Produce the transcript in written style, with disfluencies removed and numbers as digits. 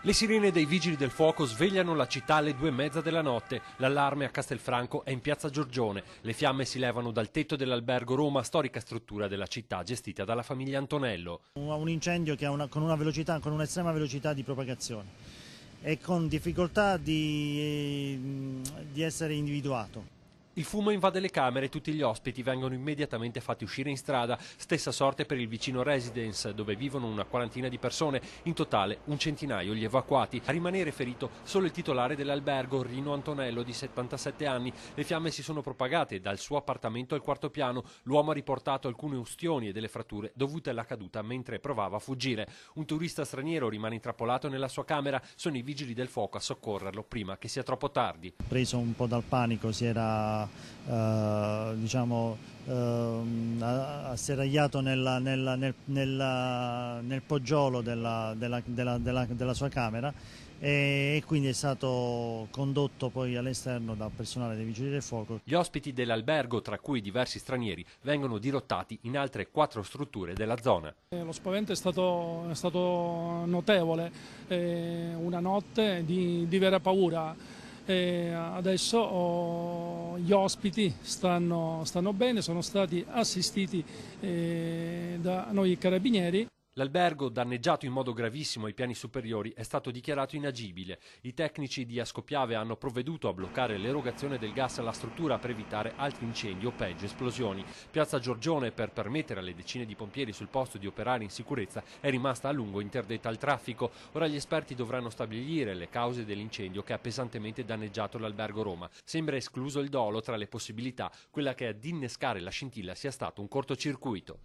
Le sirene dei vigili del fuoco svegliano la città alle 2:30 della notte. L'allarme a Castelfranco è in piazza Giorgione. Le fiamme si levano dal tetto dell'Albergo Roma, storica struttura della città gestita dalla famiglia Antonello. Un incendio che ha con un'estrema velocità di propagazione e con difficoltà di essere individuato. Il fumo invade le camere e tutti gli ospiti vengono immediatamente fatti uscire in strada. Stessa sorte per il vicino residence, dove vivono una quarantina di persone. In totale un centinaio gli evacuati. A rimanere ferito solo il titolare dell'albergo, Rino Antonello, di 77 anni. Le fiamme si sono propagate dal suo appartamento al quarto piano. L'uomo ha riportato alcune ustioni e delle fratture dovute alla caduta mentre provava a fuggire. Un turista straniero rimane intrappolato nella sua camera. Sono i vigili del fuoco a soccorrerlo prima che sia troppo tardi. Preso un po' dal panico, si era asserragliato nel poggiolo della sua camera e quindi è stato condotto poi all'esterno dal personale dei vigili del fuoco. Gli ospiti dell'albergo, tra cui diversi stranieri, vengono dirottati in altre 4 strutture della zona. Lo spavento è stato notevole, una notte di vera paura. Adesso gli ospiti stanno bene, sono stati assistiti da noi carabinieri. L'albergo, danneggiato in modo gravissimo ai piani superiori, è stato dichiarato inagibile. I tecnici di Ascopiave hanno provveduto a bloccare l'erogazione del gas alla struttura per evitare altri incendi o peggio esplosioni. Piazza Giorgione, per permettere alle decine di pompieri sul posto di operare in sicurezza, è rimasta a lungo interdetta al traffico. Ora gli esperti dovranno stabilire le cause dell'incendio che ha pesantemente danneggiato l'albergo Roma. Sembra escluso il dolo. Tra le possibilità, quella che ad innescare la scintilla sia stato un cortocircuito.